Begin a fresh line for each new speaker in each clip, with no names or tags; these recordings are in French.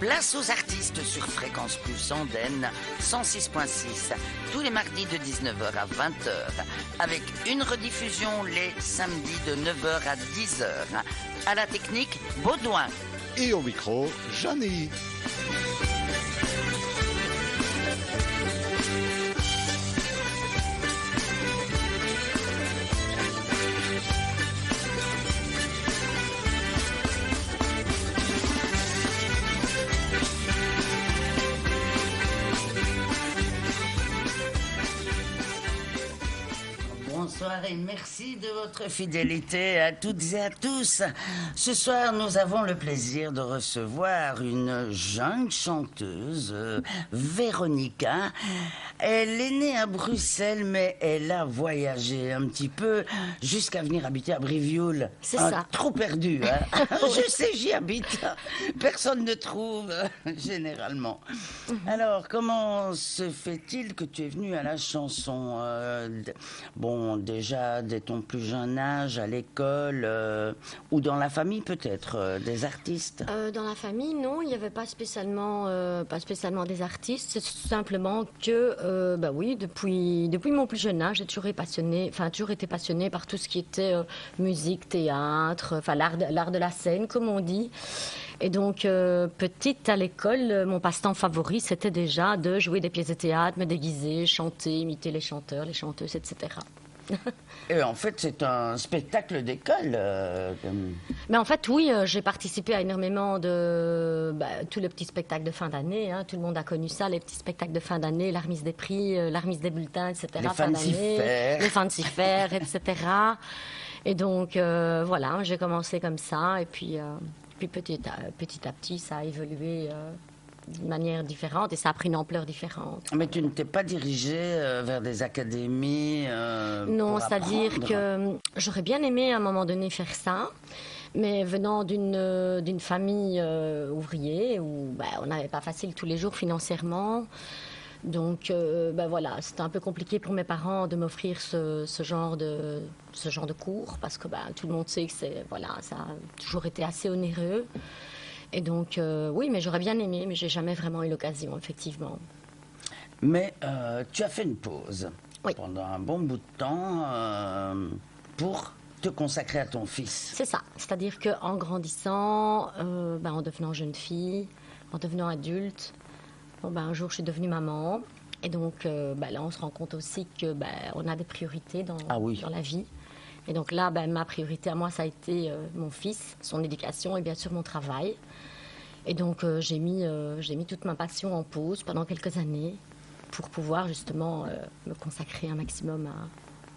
Place aux artistes sur Fréquence Plus Andenne 106.6, tous les mardis de 19h à 20h, avec une rediffusion les samedis de 9h à 10h. À la technique, Baudouin.
Et au micro, Jeanny.
Bonsoir et merci de votre fidélité à toutes et à tous. Ce soir, nous avons le plaisir de recevoir une jeune chanteuse, Véronica. Elle est née à Bruxelles, mais elle a voyagé un petit peu jusqu'à venir habiter à Brivioul.
C'est ça.
Trop perdu, hein. Je sais, j'y habite. Personne ne trouve, généralement. Alors, comment se fait-il que tu es venue à la chanson Bon, déjà, dès ton plus jeune âge, à l'école, ou dans la famille peut-être, des artistes
Dans la famille, non, il n'y avait pas spécialement des artistes. C'est simplement que, bah oui, depuis mon plus jeune âge, j'ai toujours été passionnée par tout ce qui était musique, théâtre, enfin l'art de la scène, comme on dit. Et donc, petite à l'école, mon passe-temps favori, c'était déjà de jouer des pièces de théâtre, me déguiser, chanter, imiter les chanteurs, les chanteuses, etc.
Et en fait, c'est un spectacle d'école.
Mais en fait, oui, j'ai participé à énormément de tous les petits spectacles de fin d'année. Hein, tout le monde a connu ça, les petits spectacles de fin d'année, la remise des prix, la remise des bulletins, etc.
Les fancy-fairs.
Les fancy-fairs, etc. Et donc, voilà, j'ai commencé comme ça. Et puis petit à petit, ça a évolué d'une manière différente et ça a pris une ampleur différente.
Mais tu ne t'es pas dirigée vers des académies
Non,
pour
c'est-à-dire
apprendre.
que j'aurais bien aimé à un moment donné faire ça, mais venant d'une famille ouvrier où on n'avait pas facile tous les jours financièrement. Donc voilà, c'était un peu compliqué pour mes parents de m'offrir ce genre de cours parce que tout le monde sait que ça a toujours été assez onéreux. Et donc, oui, mais j'aurais bien aimé, mais j'ai jamais vraiment eu l'occasion, effectivement.
Mais tu as fait une pause
Oui.
pendant un bon bout de temps pour te consacrer à ton fils.
C'est ça. C'est-à-dire qu'en grandissant, en devenant jeune fille, en devenant adulte, un jour, je suis devenue maman. Et donc, là, on se rend compte aussi que on a des priorités dans la vie. Et donc là, ma priorité à moi, ça a été mon fils, son éducation et bien sûr mon travail. Et donc, j'ai mis toute ma passion en pause pendant quelques années pour pouvoir justement me consacrer un maximum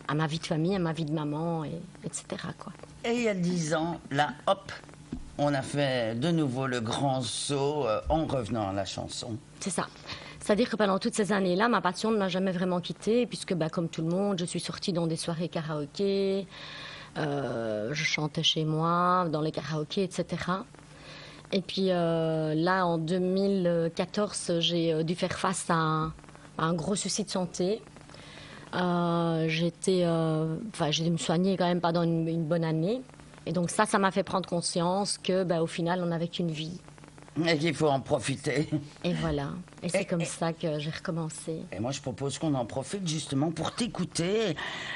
à ma vie de famille, à ma vie de maman, etc. quoi.
Et il y a 10 ans, là, hop, on a fait de nouveau le grand saut en revenant à la chanson.
C'est ça. C'est-à-dire que pendant toutes ces années-là, ma passion ne m'a jamais vraiment quittée, puisque comme tout le monde, je suis sortie dans des soirées karaoké, je chantais chez moi, dans les karaokés, etc. Et puis là, en 2014, j'ai dû faire face à un gros souci de santé. J'ai dû me soigner quand même pendant une bonne année. Et donc ça m'a fait prendre conscience que, au final, on n'avait qu'une vie.
Et qu'il faut en profiter.
Et voilà. Et c'est comme ça que j'ai recommencé.
Et moi, je propose qu'on en profite justement pour t'écouter.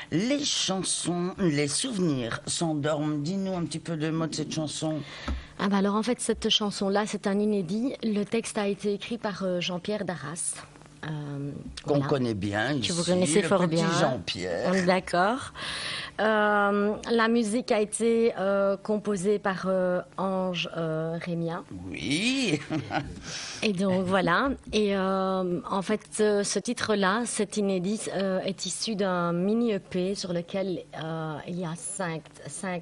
Les chansons, les souvenirs s'endorment. Dis-nous un petit peu de mots de cette chanson.
Alors en fait, cette chanson-là, c'est un inédit. Le texte a été écrit par Jean-Pierre Darras.
Qu'on connaît bien ici.
Que vous connaissez fort bien.
Jean-Pierre.
On est d'accord. La musique a été composée par Ange Rémia.
Oui.
Et donc voilà. Et en fait, ce titre-là, cet inédit, est issu d'un mini EP sur lequel il y a 5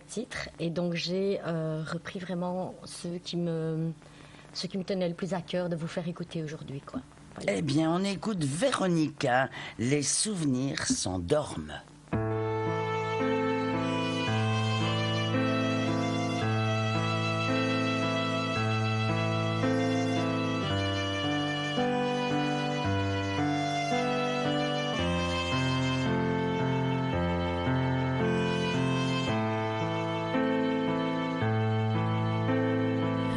titres. Et donc j'ai repris vraiment ceux qui me tenaient le plus à cœur de vous faire écouter aujourd'hui, quoi. Voilà.
Eh bien, on écoute Véronica. Les souvenirs s'endorment.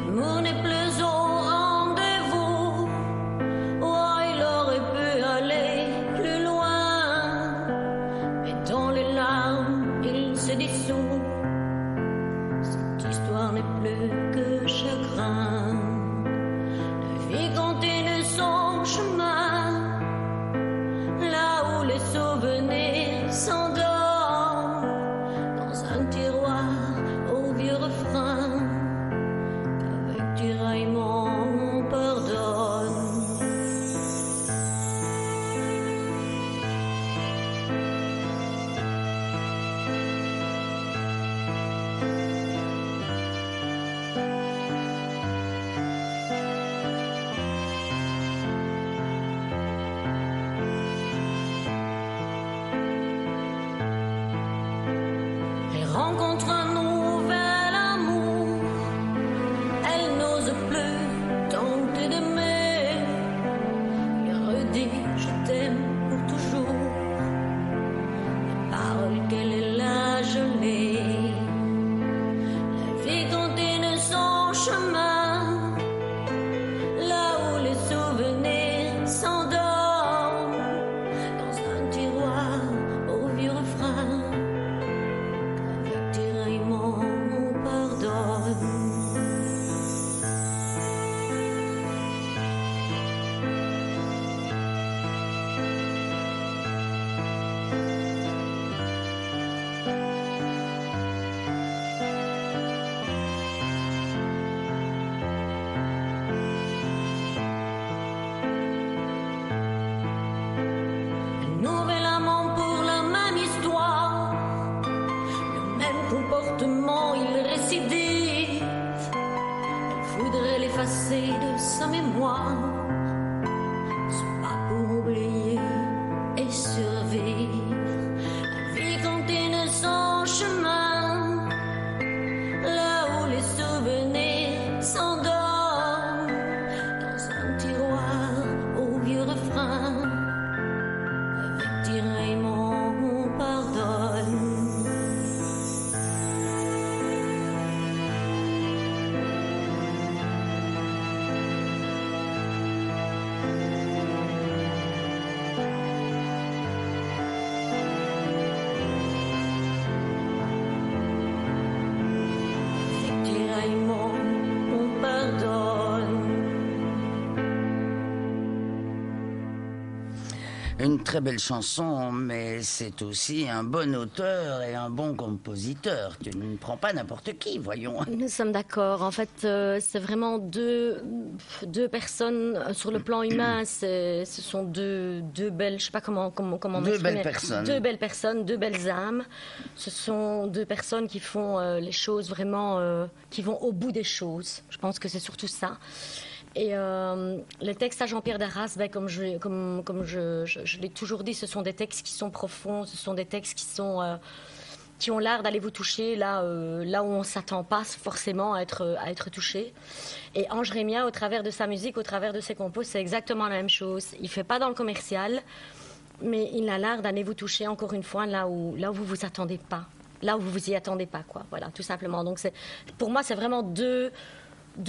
L'amour n'est plus au rendez-vous.
une très belle chanson, mais c'est aussi un bon auteur et un bon compositeur. Tu ne prends pas n'importe qui, voyons.
Nous sommes d'accord. En fait, c'est vraiment deux personnes sur le plan humain. Ce sont deux belles, je sais pas comment
Deux belles personnes.
Deux belles personnes, deux belles âmes. Ce sont deux personnes qui font les choses vraiment, qui vont au bout des choses. Je pense que c'est surtout ça. Et les textes à Jean-Pierre Darras, ben, comme je l'ai toujours dit, ce sont des textes qui sont profonds, ce sont des textes qui ont l'art d'aller vous toucher là où on ne s'attend pas forcément à être touché. Et Ange Rémia, au travers de sa musique, au travers de ses compos, c'est exactement la même chose. Il ne fait pas dans le commercial, mais il a l'art d'aller vous toucher, encore une fois, là où vous vous attendez pas. Là où vous vous y attendez pas, quoi. Voilà, tout simplement. Donc, pour moi, c'est vraiment deux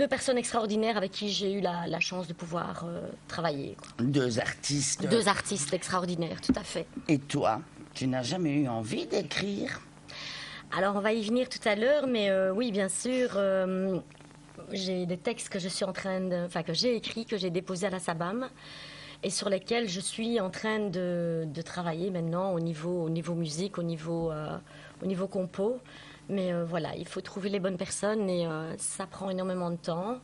personnes extraordinaires avec qui j'ai eu la chance de pouvoir travailler, quoi.
Deux artistes.
Deux artistes extraordinaires, tout à fait.
Et toi, tu n'as jamais eu envie d'écrire?
Alors, on va y venir tout à l'heure, mais oui, bien sûr, j'ai des textes que je suis en train que j'ai écrits, que j'ai déposés à la SABAM, et sur lesquels je suis en train de travailler maintenant au niveau musique, au niveau compo. Mais voilà, il faut trouver les bonnes personnes et ça prend énormément de temps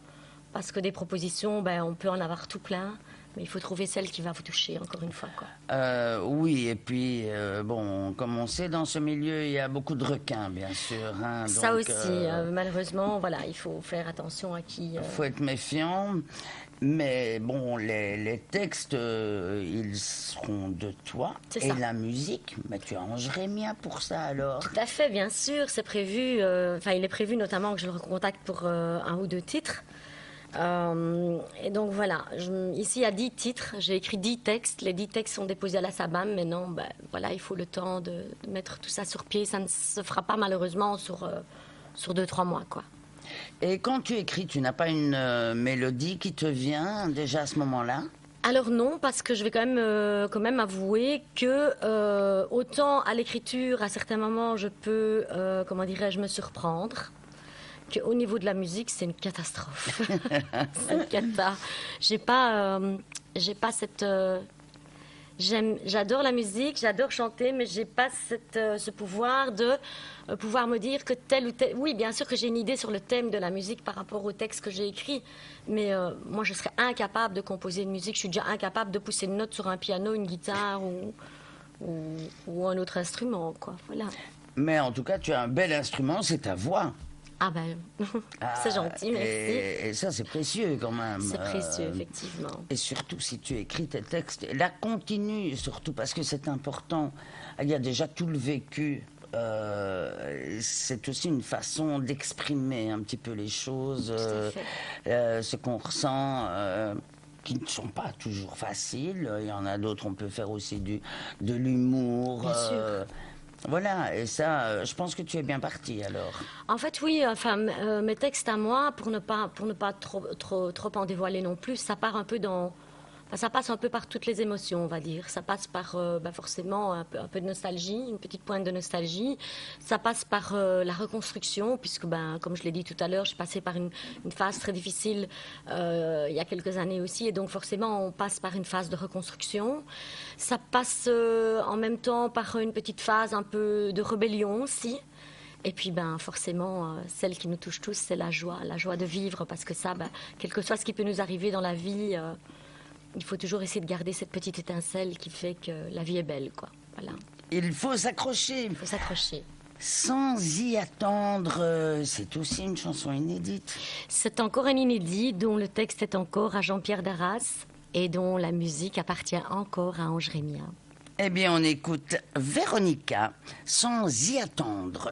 parce que des propositions, ben, on peut en avoir tout plein, mais il faut trouver celle qui va vous toucher, encore une fois, quoi.
Oui, et puis, bon, comme on sait, dans ce milieu, il y a beaucoup de requins, bien sûr. Hein,
ça
donc,
aussi, malheureusement, voilà, il faut faire attention à qui...
Il faut être méfiant. Mais bon, les textes, ils seront de toi.
C'est
et
ça.
la musique, mais tu arrangerais bien pour ça alors.
Tout à fait, bien sûr, c'est prévu. Il est prévu notamment que je le recontacte pour un ou deux titres. Et donc voilà, ici il y a 10 titres, j'ai écrit 10 textes. Les 10 textes sont déposés à la SABAM. Maintenant, ben, voilà, il faut le temps de mettre tout ça sur pied. Ça ne se fera pas malheureusement sur 2-3 mois, quoi.
Et quand tu écris, tu n'as pas une mélodie qui te vient déjà à ce moment-là?
Alors non, parce que je vais quand même avouer que autant à l'écriture, à certains moments, je peux, comment dirais-je, me surprendre, qu'au niveau de la musique, c'est une catastrophe. C'est une cata. J'ai pas cette... J'adore la musique, j'adore chanter, mais j'ai pas ce pouvoir de pouvoir me dire que tel ou tel... Oui, bien sûr que j'ai une idée sur le thème de la musique par rapport au texte que j'ai écrit, mais moi, je serais incapable de composer une musique. Je suis déjà incapable de pousser une note sur un piano, une guitare ou un autre instrument, quoi. Voilà.
Mais en tout cas, tu as un bel instrument, c'est ta voix.
Ah ben, c'est gentil, merci.
Et ça, c'est précieux quand même.
C'est précieux, effectivement.
Et surtout, si tu écris tes textes, la continue surtout, parce que c'est important. Il y a déjà tout le vécu. C'est aussi une façon d'exprimer un petit peu les choses, ce qu'on ressent. Qui ne sont pas toujours faciles. Il y en a d'autres, on peut faire aussi de l'humour.
Bien sûr.
Voilà, et ça, je pense que tu es bien partie alors.
En fait, oui, mes textes à moi, pour ne pas trop en dévoiler non plus, ça part un peu ça passe un peu par toutes les émotions, on va dire. Ça passe par forcément un peu de nostalgie, une petite pointe de nostalgie. Ça passe par la reconstruction, puisque comme je l'ai dit tout à l'heure, je passais par une phase très difficile il y a quelques années aussi, et donc forcément on passe par une phase de reconstruction. Ça passe en même temps par une petite phase un peu de rébellion aussi. Et puis, forcément, celle qui nous touche tous, c'est la joie de vivre, parce que ça, quel que soit ce qui peut nous arriver dans la vie, il faut toujours essayer de garder cette petite étincelle qui fait que la vie est belle, quoi. Voilà.
Il faut s'accrocher.
Il faut s'accrocher.
Sans y attendre, c'est aussi une chanson inédite.
C'est encore un inédit dont le texte est encore à Jean-Pierre Darras et dont la musique appartient encore à Ange Rémia.
Eh bien, on écoute Véronica, Sans y attendre.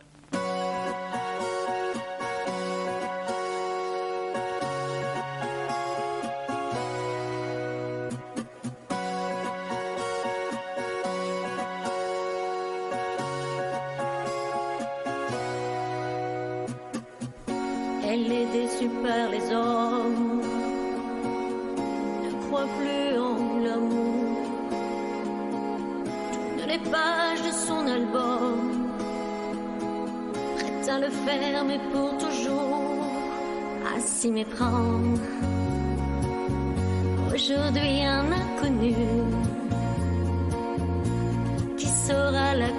Elle est déçue par les hommes, ne croit plus en l'amour. Tourne les pages de son album, prête à le faire, mais pour toujours, à s'y méprendre. Aujourd'hui un inconnu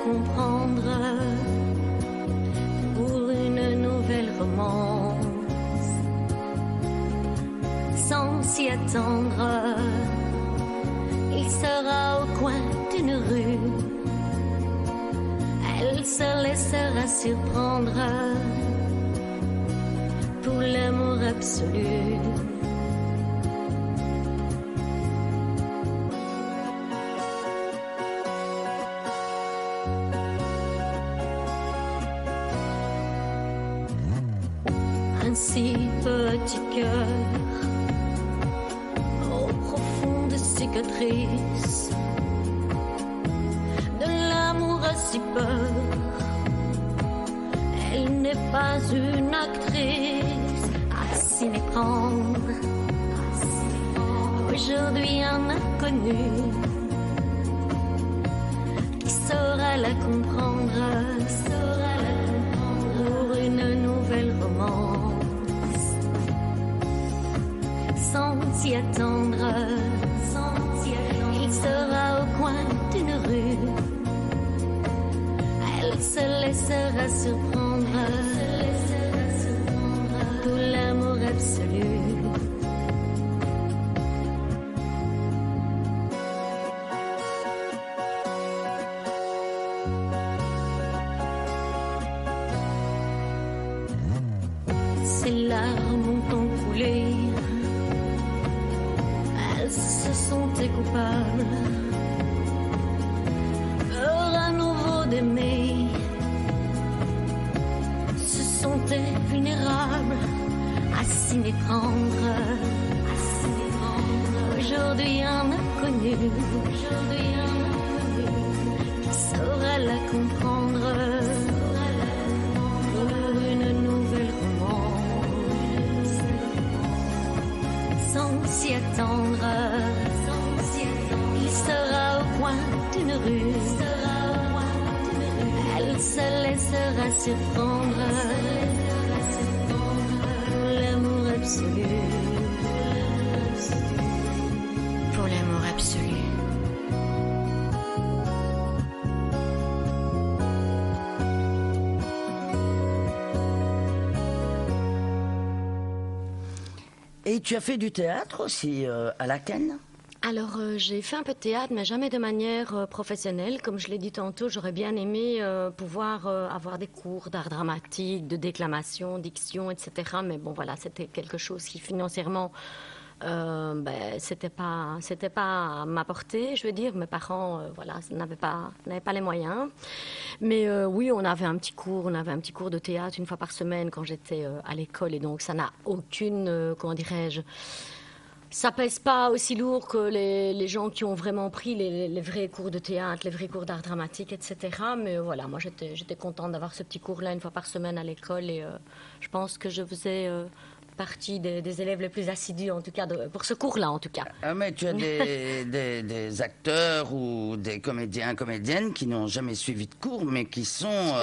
comprendre pour une nouvelle romance. Sans s'y attendre, il sera au coin d'une rue. Elle se laissera surprendre pour l'amour absolu. Un si petit cœur aux profondes cicatrices de l'amour à si peur. Elle n'est pas une actrice à s'y méprendre. Aujourd'hui un inconnu qui saura la comprendre, pour une nouvelle romance. Sans s'y attendre, il sera au coin d'une rue. Elle se laissera surprendre pour l'amour absolu. Ses larmes ont coulé, elles se sentait coupables. Peur à nouveau d'aimer, se sentait vulnérable à s'y méprendre. Aujourd'hui un inconnu qui saura la comprendre pour une nouvelle romance. Sans s'y attendre, il sera au coin d'une rue. Elle se laissera surprendre pour l'amour absolu. Pour l'amour absolu.
Et tu as fait du théâtre aussi à Laken?
Alors, j'ai fait un peu de théâtre, mais jamais de manière professionnelle. Comme je l'ai dit tantôt, j'aurais bien aimé pouvoir avoir des cours d'art dramatique, de déclamation, diction, etc. Mais bon, voilà, c'était quelque chose qui financièrement, c'était pas à ma portée, je veux dire. Mes parents, voilà, n'avaient pas les moyens. Mais oui, on avait un petit cours de théâtre une fois par semaine quand j'étais à l'école, et donc ça n'a aucune, comment dirais-je. Ça pèse pas aussi lourd que les gens qui ont vraiment pris les vrais cours de théâtre, les vrais cours d'art dramatique, etc. Mais voilà, moi j'étais contente d'avoir ce petit cours-là une fois par semaine à l'école, et je pense que je faisais partie des élèves les plus assidus, en tout cas, pour ce cours-là, en tout cas.
Ah, mais tu as des acteurs ou des comédiennes qui n'ont jamais suivi de cours, mais qui sont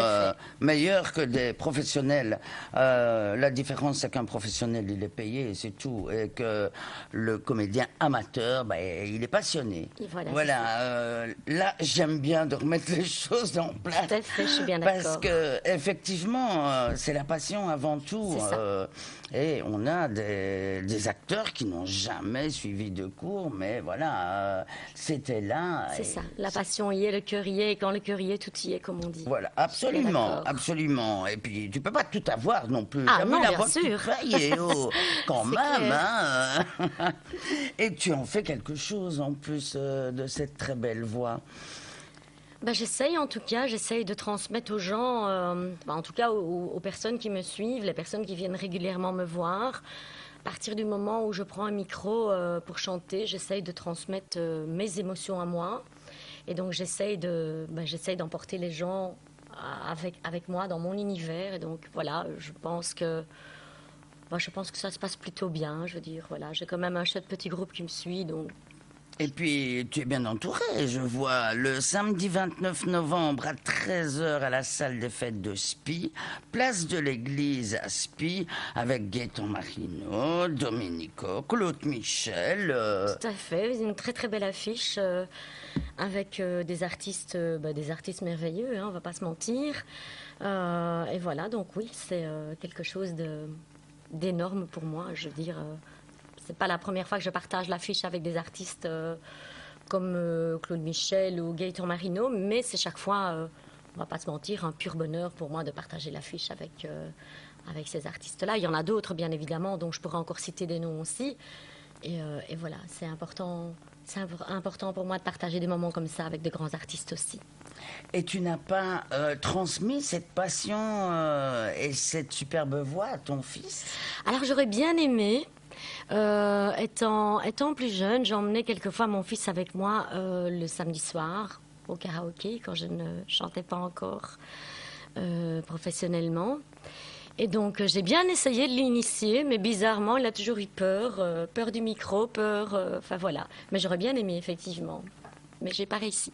meilleurs que des professionnels. La différence, c'est qu'un professionnel, il est payé, et c'est tout. Et que le comédien amateur, il est passionné.
Et
voilà. Là, j'aime bien de remettre les choses en place.
Tout à fait, je suis bien d'accord.
Parce que, effectivement, c'est la passion avant tout. Et on a des acteurs qui n'ont jamais suivi de cours, mais voilà, c'était là.
C'est ça, la passion y est, le cœur y est, et quand le cœur y est, tout y est, comme on dit.
Voilà, absolument. Et puis, tu peux pas tout avoir non plus.
Ah non, bien sûr.
Quand même, hein. Et tu en fais quelque chose en plus de cette très belle voix.
J'essaye en tout cas, de transmettre aux gens, en tout cas aux personnes qui me suivent, les personnes qui viennent régulièrement me voir. À partir du moment où je prends un micro pour chanter, j'essaye de transmettre mes émotions à moi. Et donc j'essaye d'emporter les gens avec moi dans mon univers. Et donc voilà, je pense que ça se passe plutôt bien. Je veux dire, voilà, j'ai quand même un chouette petit groupe qui me suit, donc
Et puis, tu es bien entouré, je vois. Le samedi 29 novembre à 13 heures à la salle des fêtes de Spie, place de l'église à Spie, avec Gaëtan Marino, Domenico, Claude Michel.
Tout à fait, une très très belle affiche avec des artistes merveilleux, hein, on va pas se mentir. Et voilà, donc oui, c'est quelque chose d'énorme pour moi, je veux dire. C'est pas la première fois que je partage l'affiche avec des artistes comme Claude Michel ou Gaëtan Marino, mais c'est chaque fois, on va pas se mentir, un pur bonheur pour moi de partager l'affiche avec ces artistes-là. Il y en a d'autres, bien évidemment, dont je pourrais encore citer des noms aussi. Et voilà, c'est important pour moi de partager des moments comme ça avec de grands artistes aussi.
Et tu n'as pas transmis cette passion et cette superbe voix à ton fils?
Alors j'aurais bien aimé. Étant plus jeune, j'emmenais quelquefois mon fils avec moi le samedi soir au karaoké quand je ne chantais pas encore professionnellement. Et donc j'ai bien essayé de l'initier, mais bizarrement il a toujours eu peur du micro, enfin voilà. Mais j'aurais bien aimé effectivement, mais j'ai pas réussi.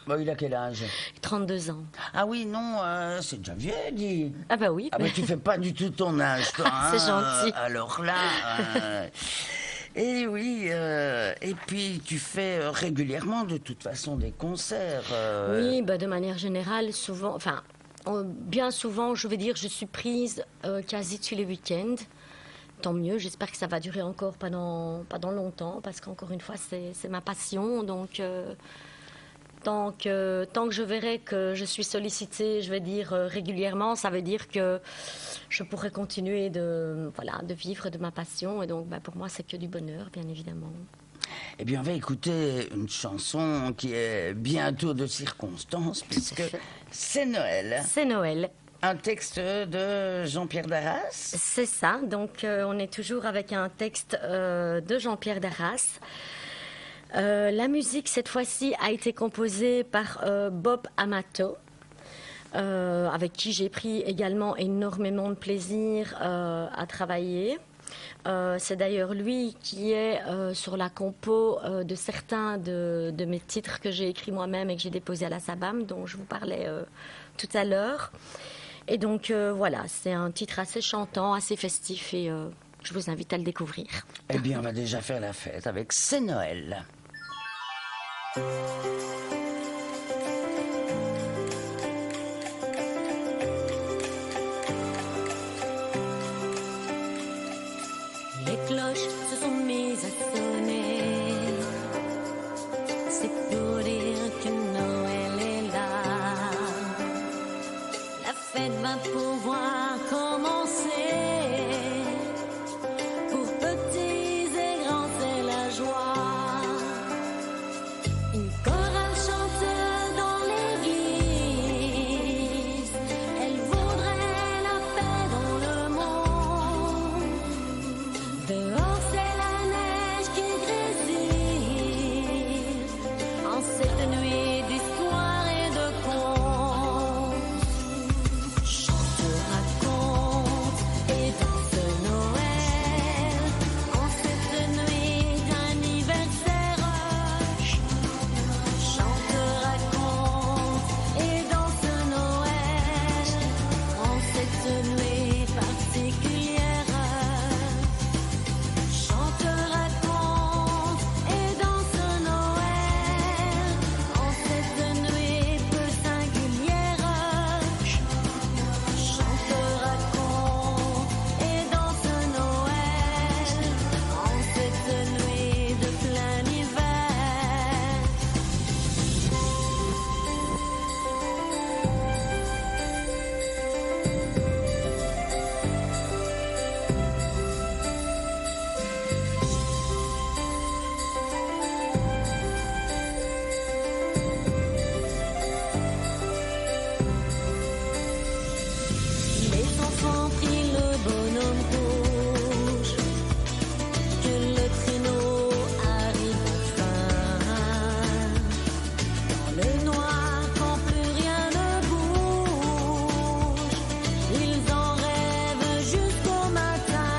Bon, il a quel âge?
32 ans.
Ah oui, non, c'est déjà vieux, dis.
Ah bah oui.
Ah bah tu fais pas du tout ton âge, toi.
C'est gentil.
Alors là... Et oui, et puis tu fais régulièrement de toute façon des concerts.
Oui, bah, de manière générale, souvent, enfin, bien souvent, je veux dire, je suis prise quasi tous les week-ends. Tant mieux, j'espère que ça va durer encore pendant longtemps, parce qu'encore une fois, c'est ma passion, donc... Tant que je verrai que je suis sollicitée, je vais dire régulièrement, ça veut dire que je pourrai continuer de vivre de ma passion. Et donc, pour moi, c'est que du bonheur, bien évidemment.
Eh bien, on va écouter une chanson qui est bientôt de circonstance, puisque c'est Noël.
C'est Noël.
Un texte de Jean-Pierre Darras.
C'est ça. Donc, on est toujours avec un texte de Jean-Pierre Darras. La musique, cette fois-ci, a été composée par Bob Amato, avec qui j'ai pris également énormément de plaisir à travailler. C'est d'ailleurs lui qui est sur la compo de certains de mes titres que j'ai écrits moi-même et que j'ai déposés à la SABAM, dont je vous parlais tout à l'heure. Et donc voilà, c'est un titre assez chantant, assez festif et je vous invite à le découvrir.
Eh bien, on va déjà faire la fête avec C'est Noël.
Les cloches se sont mises à sonner. C'est pour dire que Noël est là. La fête va pouvoir commencer. Pour petits et grands, c'est la joie. Une chorale chante dans l'église. Elle voudrait la paix dans le monde. Dehors c'est la neige qui grésille. En cette nuit d'histoire et de contes, chante, raconte et danse Noël. En cette nuit d'anniversaire, chante, raconte et danse Noël. En cette nuit particulière, chante, raconte et danse Noël. En cette nuit peu singulière, chante, raconte et danse Noël. En cette nuit de plein hiver. Les enfants prient le bonhomme rouge, que le traîneau arrive enfin. Dans le noir, quand plus rien ne bouge, ils en rêvent jusqu'au matin.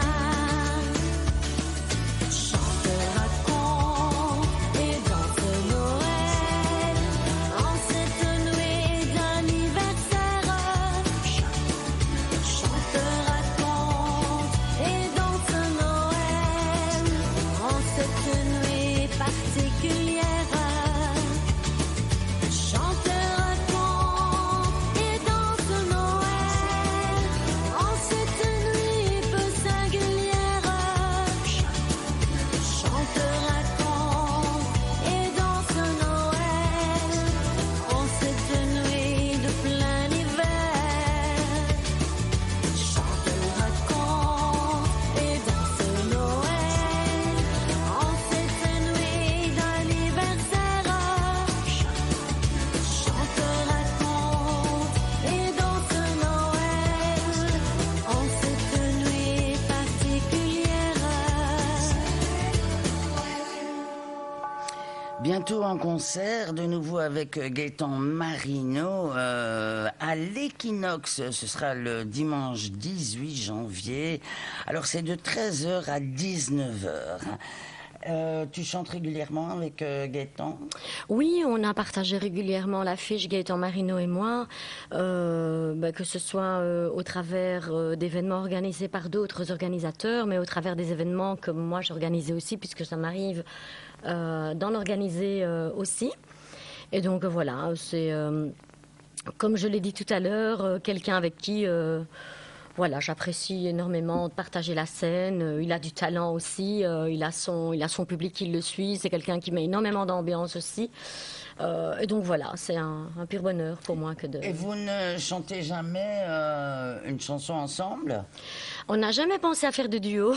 Chante, raconte et
bientôt en concert, de nouveau avec Gaëtan Marino à l'Équinoxe. Ce sera le dimanche 18 janvier. Alors c'est de 13h à 19h. Tu chantes régulièrement avec Gaëtan?
Oui, on a partagé régulièrement l'affiche, Gaëtan Marino et moi, que ce soit au travers d'événements organisés par d'autres organisateurs, mais au travers des événements que moi j'organisais aussi, puisque ça m'arrive d'en organiser aussi. Et donc voilà, c'est, comme je l'ai dit tout à l'heure, quelqu'un avec qui... Voilà, j'apprécie énormément de partager la scène. Il a du talent aussi. Il a son public qui le suit. C'est quelqu'un qui met énormément d'ambiance aussi. Et donc voilà, c'est un pur bonheur pour moi que de...
Et vous ne chantez jamais une chanson ensemble?
On n'a jamais pensé à faire de duo.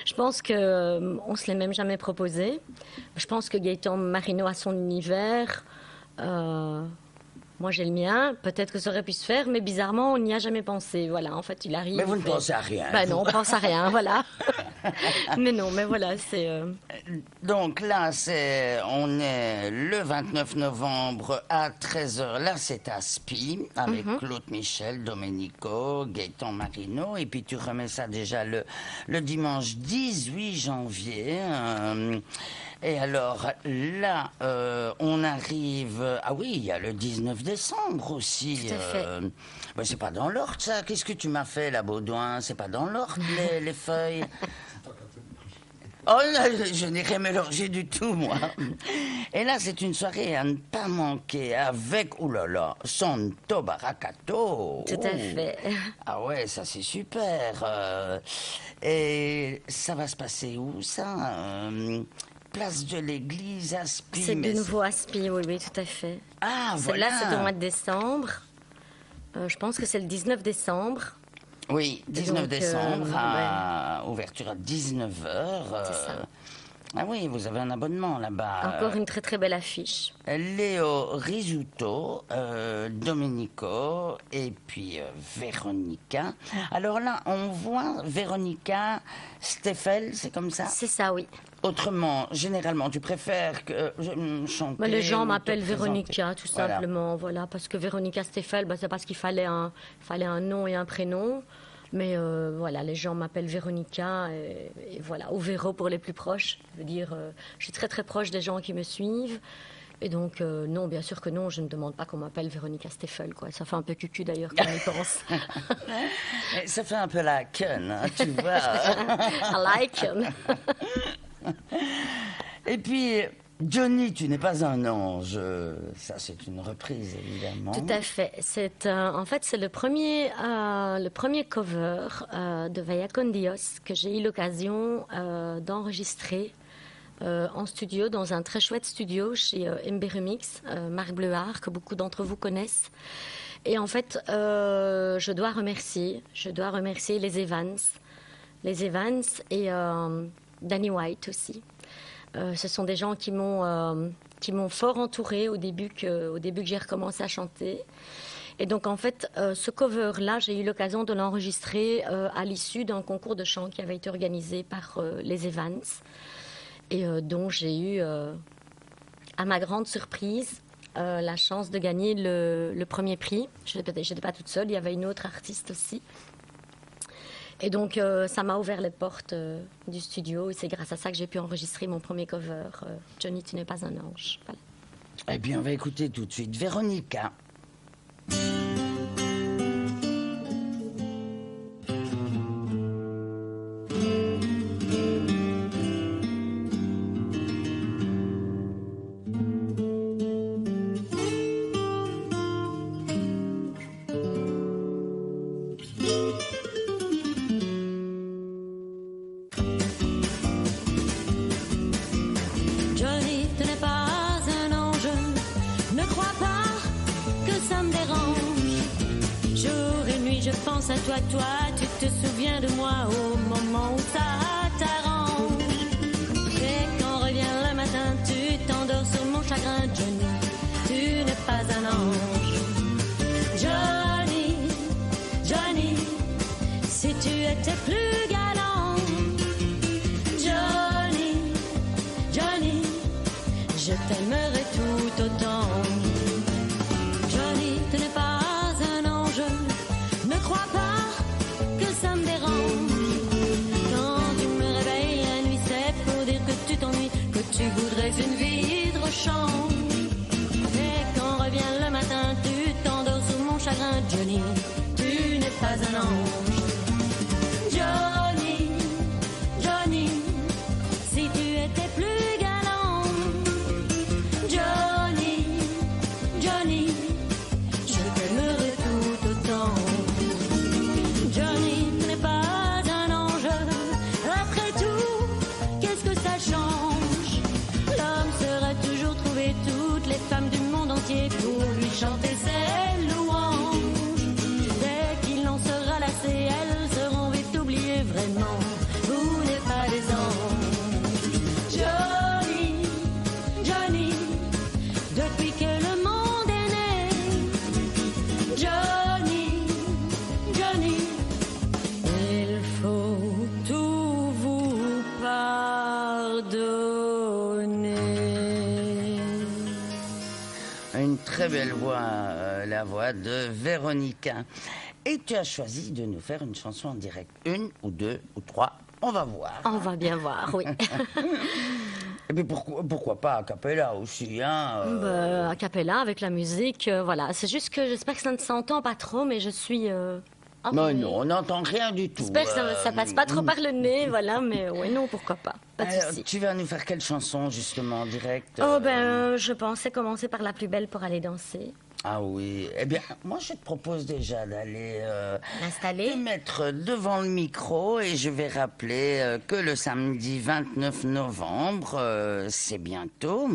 Je pense que on se l'est même jamais proposé. Je pense que Gaëtan Marino a son univers. Moi, j'ai le mien. Peut-être que ça aurait pu se faire, mais bizarrement, on n'y a jamais pensé. Voilà, en fait, il arrive.
Mais vous ne pensez à rien.
Ben non, on pense à rien, voilà. Mais non, mais voilà, c'est...
Donc là, on est le 29 novembre à 13h. Là, c'est à Spi, avec Claude Michel, Domenico, Gaëtan Marino. Et puis, tu remets ça déjà le dimanche 18 janvier. Et alors, là, on arrive... Ah oui, il y a le 19 décembre aussi.
Tout à fait.
Ben, c'est pas dans l'ordre, ça. Qu'est-ce que tu m'as fait, là, Baudouin? C'est pas dans l'ordre, les feuilles. Oh là, je n'ai rien mélangé du tout, moi. Et là, c'est une soirée à ne pas manquer avec, oulala, Santo Baracato.
Tout à fait.
Ah ouais, ça c'est super. Et ça va se passer où, ça Place de l'Église à Spi.
C'est de nouveau à Spi, oui, tout à fait.
Ah, voilà.
Là, c'est au mois de décembre. Je pense que c'est le 19 décembre.
Oui, 19
donc,
décembre, ouverture à 19h.
C'est ça.
Ah oui, vous avez un abonnement là-bas.
Encore une très très belle affiche.
Léo Risuto, Domenico et puis Véronica. Alors là, on voit Véronica Steffel, c'est comme ça?
C'est ça, oui.
Autrement, généralement, tu préfères que chanter?
Les gens
ou te
m'appellent
présenter?
Véronica, tout
Voilà.
simplement. Voilà, parce que Véronica Steffel, c'est parce qu'il fallait un nom et un prénom. Mais voilà, les gens m'appellent Véronica et voilà, ou Véro pour les plus proches. Je veux dire, je suis très très proche des gens qui me suivent. Et donc, non, bien sûr que non, je ne demande pas qu'on m'appelle Véronica Steffel, quoi. Ça fait un peu cucu d'ailleurs quand on y pense.
Ça fait un peu la queue, hein, tu vois.
I like.
Et puis, Johnny, tu n'es pas un ange. Ça, c'est une reprise, évidemment.
Tout à fait. En fait, c'est le premier cover de Vaya con Dios que j'ai eu l'occasion d'enregistrer en studio, dans un très chouette studio chez MB Remix, Marc Bleuard, que beaucoup d'entre vous connaissent. Et en fait, je dois remercier les Evans et Danny White aussi. Ce sont des gens qui m'ont fort entourée au début que j'ai recommencé à chanter. Et donc en fait, ce cover-là, j'ai eu l'occasion de l'enregistrer à l'issue d'un concours de chant qui avait été organisé par les Evans et dont j'ai eu, à ma grande surprise, la chance de gagner le premier prix. Je n'étais pas toute seule, il y avait une autre artiste aussi. Et donc, ça m'a ouvert les portes du studio et c'est grâce à ça que j'ai pu enregistrer mon premier cover, Johnny, tu n'es pas un ange. Voilà.
Eh bien, on va écouter tout de suite Véronica.
Johnny, tu n'es pas un ange, ne crois pas que ça me dérange. Jour et nuit, je pense à toi, tu te souviens de moi au moment où ça t'arrange. Et quand revient le matin, tu t'endors sur mon chagrin. Johnny, tu n'es pas un ange. Johnny, Johnny, si tu étais plus galant. Johnny, Johnny, je t'aime chagrin, Johnny, tu n'es pas un ange. Johnny, Johnny, si tu étais plus galant. Johnny, Johnny, je t'aimerais tout autant. Johnny n'est pas un ange, après tout, qu'est-ce que ça change? L'homme saura toujours trouver toutes les femmes du monde entier pour lui chanter ses louanges. Dès qu'il en sera lassé, elles seront vite oubliées vraiment. Vous n'êtes pas des anges. Johnny, Johnny, depuis que le monde est né. Johnny, Johnny, il faut tout vous pardonner.
Une très belle voix, la voix de Véronica. Et tu as choisi de nous faire une chanson en direct. Une ou deux ou trois, on va voir.
On va bien voir, oui.
Et puis pourquoi pas a cappella aussi, hein
A cappella, avec la musique, voilà. C'est juste que j'espère que ça ne s'entend pas trop, mais je suis...
Mais non, on n'entend rien du tout.
J'espère que ça passe pas trop par le nez, voilà, mais ouais, non, pourquoi pas. Pas de
Alors,
souci.
tu vas nous faire quelle chanson, justement, en direct
Je pensais commencer par La plus belle pour aller danser.
Ah oui, eh bien, moi je te propose déjà d'aller
L'installer.
te mettre devant le micro et je vais rappeler que le samedi 29 novembre, c'est bientôt,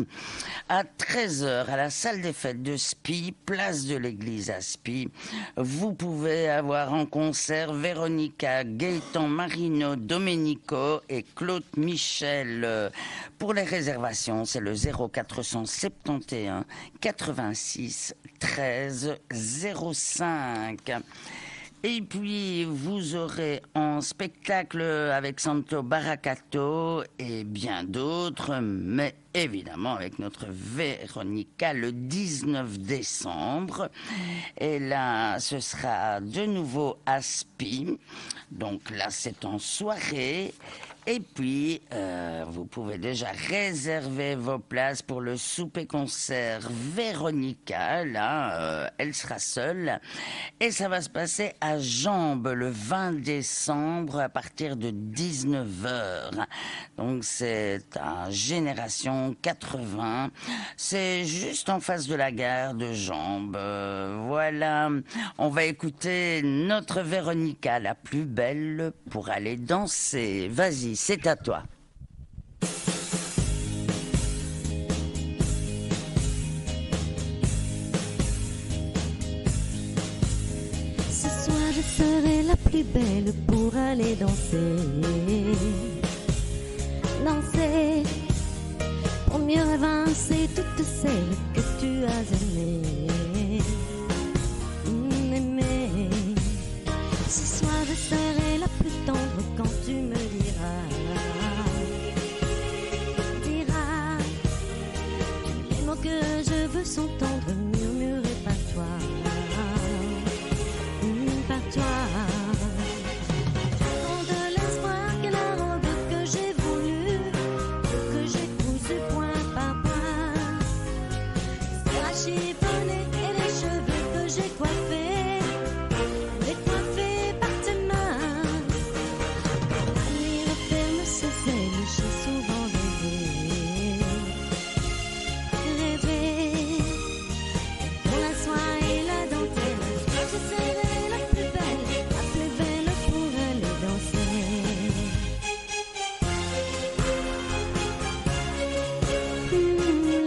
à 13h à la salle des fêtes de Spie, place de l'église à Spie, vous pouvez avoir en concert Véronica, Gaëtan Marino, Domenico et Claude Michel. Pour les réservations, c'est le 0471 86 13 05. Et puis, vous aurez en spectacle avec Santo Baracato et bien d'autres, mais évidemment avec notre Véronica le 19 décembre. Et là, ce sera de nouveau à Spie. Donc là, c'est en soirée. Et puis, vous pouvez déjà réserver vos places pour le souper-concert Véronica. Là, elle sera seule. Et ça va se passer à Jambes le 20 décembre à partir de 19h. Donc, c'est à Génération 80. C'est juste en face de la gare de Jambes. Voilà. On va écouter notre Véronica, la plus belle pour aller danser. Vas-y. C'est à toi.
Ce soir je serai la plus belle pour aller danser. Danser pour mieux avancer toutes celles que tu as aimées. Aimées. Ce soir je serai la plus tendre quand tu me diras tous les mots que je veux sont tendres, murmurés par toi. Par toi. Prends de l'espoir que la robe que j'ai voulu, que j'ai cousue point par point, sera chiffonnée et les cheveux que j'ai coiffés, les coiffés par tes mains. La nuit referme ses ailes, j'ai souvent rêvé, rêvé. Pour la soie et la dentelle, je serai la plus belle pour aller danser.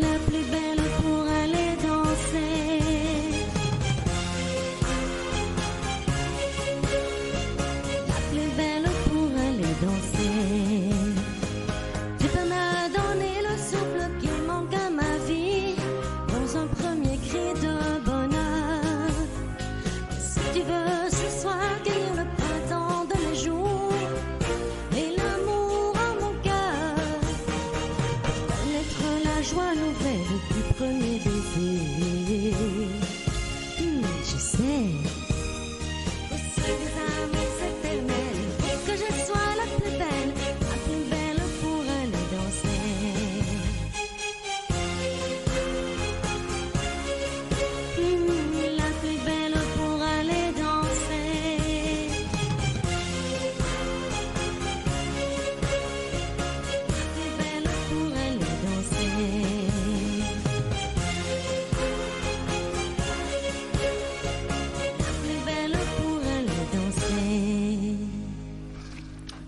La plus belle pour aller danser. La plus belle pour aller danser. Tu peux me donner le souffle qui manque à ma vie dans un premier cri de bonheur. Si tu veux ce soir cueillir le printemps de mes jours et l'amour en mon cœur, connaître la joie nouvelle du premier baiser. Je sais que c'est des amours éternels, que je sois la plus belle pour aller danser.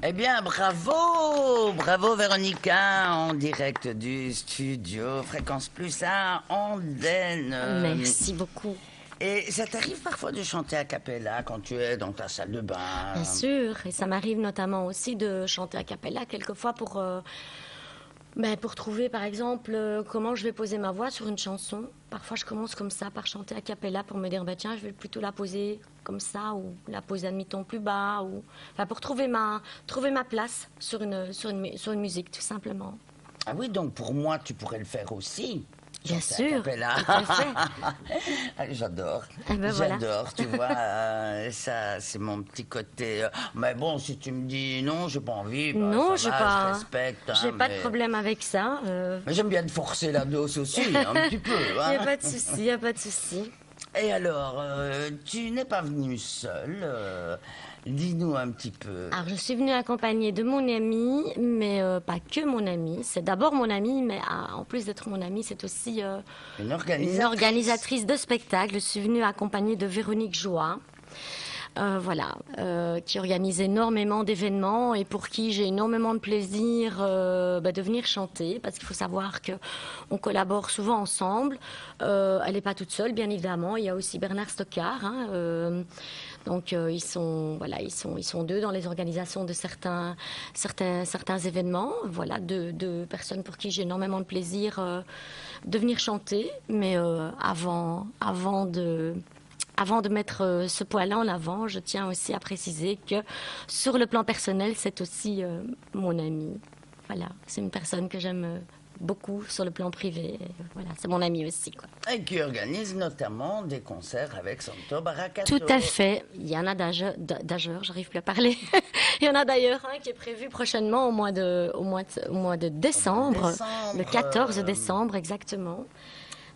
Eh bien, bravo Véronica, en direct du studio Fréquence Plus à Andenne.
Merci beaucoup.
Et ça t'arrive parfois de chanter a cappella quand tu es dans ta salle de bain?
Bien sûr, et ça m'arrive notamment aussi de chanter a cappella quelquefois pour trouver par exemple comment je vais poser ma voix sur une chanson. Parfois je commence comme ça par chanter a cappella pour me dire tiens, je vais plutôt la poser comme ça ou la poser à demi-ton plus bas pour trouver ma place sur une musique tout simplement.
Ah oui, donc pour moi tu pourrais le faire aussi.
Bien
Chanter
sûr,
a cappella.
tout à fait.
J'adore,
Eh ben voilà.
j'adore, tu vois, ça c'est mon petit côté. Mais bon, si tu me dis non, j'ai pas envie, bah,
Non,
ça
j'ai
va,
pas,
je respecte.
j'ai pas
mais...
de problème avec ça.
Mais j'aime bien te forcer la dose aussi, un petit peu.
Il
Hein.
n'y a pas de souci, il n'y a pas de souci.
Et alors, tu n'es pas venue seule. Dis-nous un petit peu.
Alors, je suis venue accompagnée de mon ami, mais pas que mon ami. C'est d'abord mon ami, mais en plus d'être mon ami, c'est aussi
Une
une organisatrice de spectacle. Je suis venue accompagnée de Véronique Joie. Qui organise énormément d'événements et pour qui j'ai énormément de plaisir de venir chanter, parce qu'il faut savoir qu'on collabore souvent ensemble. Elle n'est pas toute seule, bien évidemment. Il y a aussi Bernard Stockard. Donc ils sont deux dans les organisations de certains événements. Voilà, deux personnes pour qui j'ai énormément de plaisir de venir chanter. Mais avant de mettre ce point-là en avant, je tiens aussi à préciser que sur le plan personnel, c'est aussi mon ami. Voilà, c'est une personne que j'aime beaucoup sur le plan privé. Voilà, c'est mon ami aussi, quoi.
Et qui organise notamment des concerts avec Santo Baracato.
Tout à fait. Il y en a d'ailleurs, j'arrive plus à parler. Il y en a d'ailleurs un qui est prévu prochainement au mois de décembre, le 14 décembre exactement.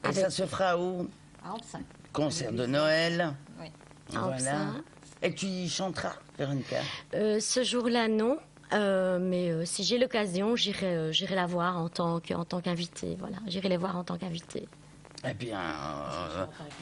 Et ça se fera où?
À Antin.
Concert de Noël.
Oui.
Voilà. Et tu y chanteras, Véronica?
Ce jour-là, non. Mais si j'ai l'occasion, j'irai la voir en tant qu'invitée. Voilà, j'irai les voir en tant qu'invitée.
Eh bien,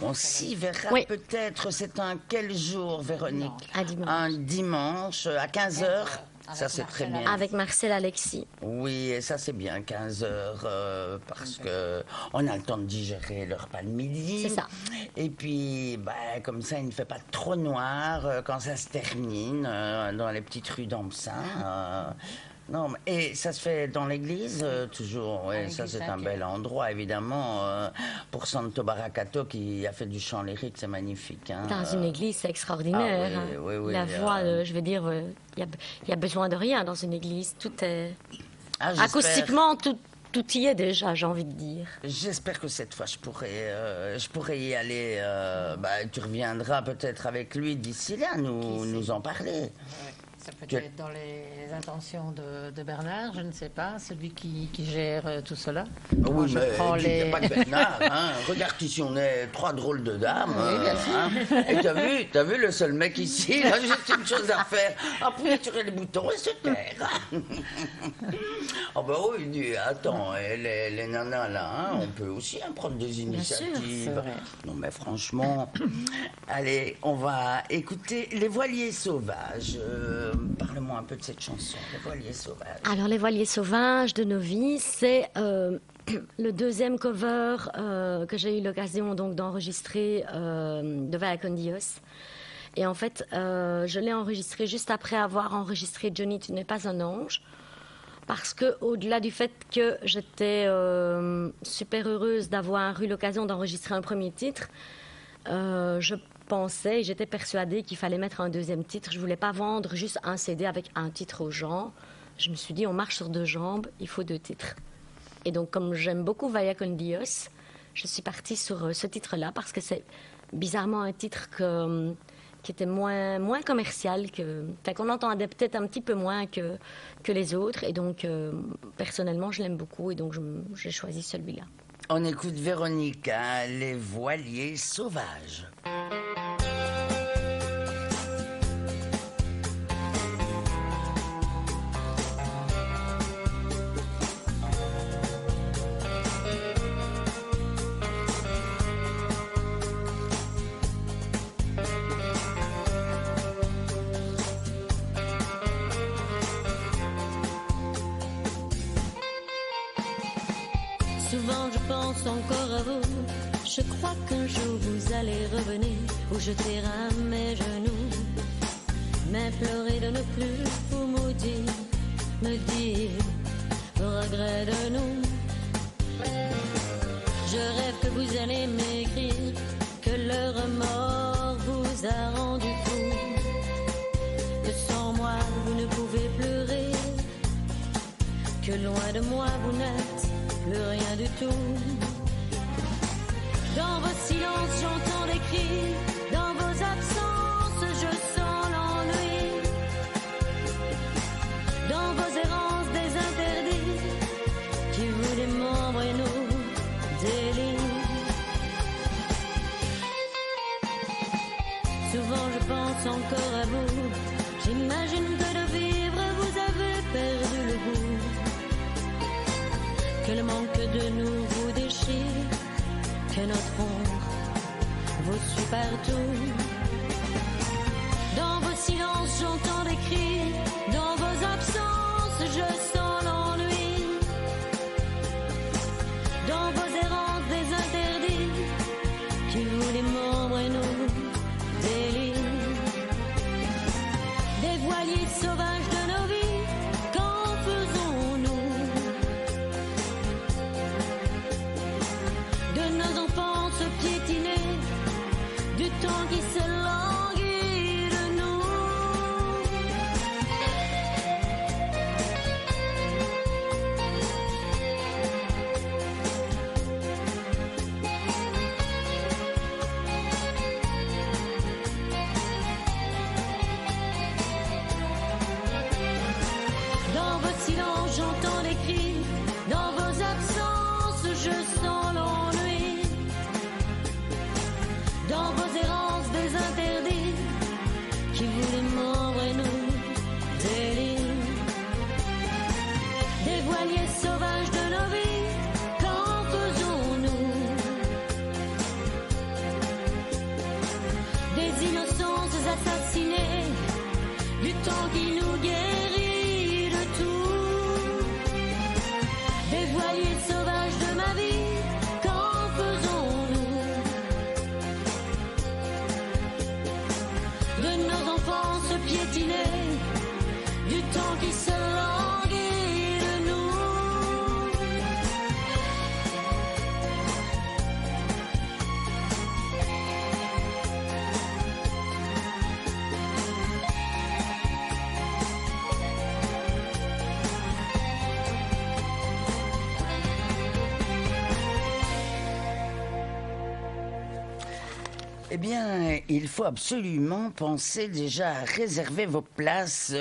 on s'y verra
Oui.
peut-être. C'est un quel jour, Véronique?
Un dimanche.
Un dimanche à 15h. Ça, c'est très bien.
Avec Marcel Alexis.
Oui, et ça, c'est bien, 15h, parce que on a le temps de digérer le repas de midi.
C'est ça.
Et puis, comme ça, il ne fait pas trop noir quand ça se termine dans les petites rues d'Ampsin. Non, et ça se fait dans l'église, toujours. Ouais, ça, c'est un bel endroit, évidemment. Pour Santo Baracato, qui a fait du chant lyrique, c'est magnifique. Hein.
Dans une église, c'est extraordinaire.
Ah oui, oui,
La voix, je veux dire, il y a besoin de rien dans une église. Tout est... Acoustiquement, tout y est déjà, j'ai envie de dire.
J'espère que cette fois, je pourrais y aller. Tu reviendras peut-être avec lui d'ici là, nous en parler.
Ça peut être dans les intentions de Bernard, je ne sais pas, celui qui gère tout cela.
Oui,
je
mais
prends
il n'y a pas de Bernard. Hein. Regarde ici, on est trois drôles de dames.
Oui, bien sûr.
Hein. Et t'as vu le seul mec ici, il a juste une chose à faire. Appuyer sur les boutons et se taire. Oh ben oui, attends, les nanas là, hein, on peut aussi prendre des initiatives.
c'est vrai.
Non mais franchement, allez, on va écouter Les Voiliers Sauvages. Parle-moi un peu de cette chanson, Les Voiliers Sauvages.
Alors, Les Voiliers Sauvages de Novi, c'est le deuxième cover que j'ai eu l'occasion donc d'enregistrer de Vaya con Dios. Et en fait, je l'ai enregistré juste après avoir enregistré Johnny, tu n'es pas un ange. Parce que, au-delà du fait que j'étais super heureuse d'avoir eu l'occasion d'enregistrer un premier titre, je pensais et j'étais persuadée qu'il fallait mettre un deuxième titre. Je ne voulais pas vendre juste un CD avec un titre aux gens. Je me suis dit, on marche sur deux jambes, il faut deux titres. Et donc, comme j'aime beaucoup Vaya con Dios, je suis partie sur ce titre-là parce que c'est bizarrement un titre qui était moins commercial, qu'on entendait peut-être un petit peu moins que les autres. Et donc, personnellement, je l'aime beaucoup et donc j'ai choisi celui-là.
On écoute Véronica, Les Voiliers Sauvages.
pense encore à vous. Je crois qu'un jour vous allez revenir, vous jeter à mes genoux, m'implorer de ne plus vous maudire, me dire vos regrets de nous. Je rêve que vous allez m'écrire que le remords vous a rendu fou, que sans moi vous ne pouvez plus rire, que loin de moi vous n'êtes plus rien du tout. Dans vos silences j'entends des cris, dans vos absences je sens l'ennui, dans vos errances des interdits qui vous démembrent et nous délient. Souvent je pense encore à vous, j'imagine que de vivre vous avez perdu le goût, que le manque de nous vous déchire, que notre ombre vous suit partout. Dans vos silences j'entends des cris, dans vos absences je sens l'ennui, dans vos errances des interdits qui vous démembrent et nous délient. Des voiliers sauvages de nos vies, qu'en faisons-nous de nos enfances piétinées, du temps qui se languit de nous? Dans vos silences j'entends des cris, dans vos absences je sens l'ennui, dans vos errances des interdits qui vous démembrent et nous délient. Des voiliers sauvages de nos vies, qu'en faisons-nous des innocences assassinées, du temps qui nous guérit de tout? Des voiliers sauvages de ma vie, qu'en faisons-nous de nos enfances piétinées, du temps qui se languit de nous?
Eh bien, il faut absolument penser déjà à réserver vos places.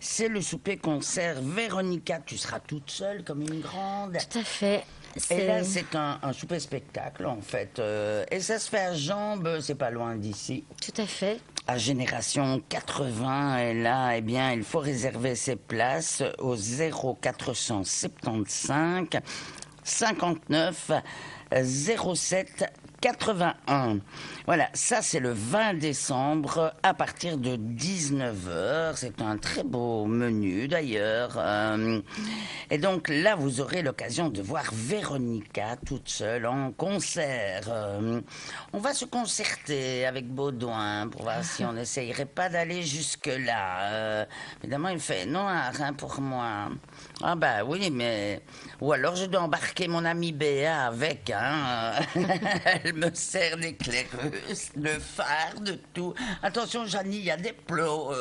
C'est le souper-concert. Véronica, tu seras toute seule comme une grande.
Tout à fait.
Et là, c'est un souper-spectacle, en fait. Et ça se fait à Jambes, c'est pas loin d'ici.
Tout à fait.
À Génération 80, et là, eh bien, il faut réserver ses places au 0475 59 07 81. Voilà, ça c'est le 20 décembre à partir de 19h. C'est un très beau menu d'ailleurs. Et donc là, vous aurez l'occasion de voir Véronica toute seule en concert. On va se concerter avec Baudouin pour voir si on n'essayerait pas d'aller jusque-là. Évidemment, il fait noir pour moi. Ah bah oui, mais... Ou alors je dois embarquer mon amie Béa avec, hein. Elle me sert d'éclaireuse, de phare, de tout. Attention, Janie, il y a des plots.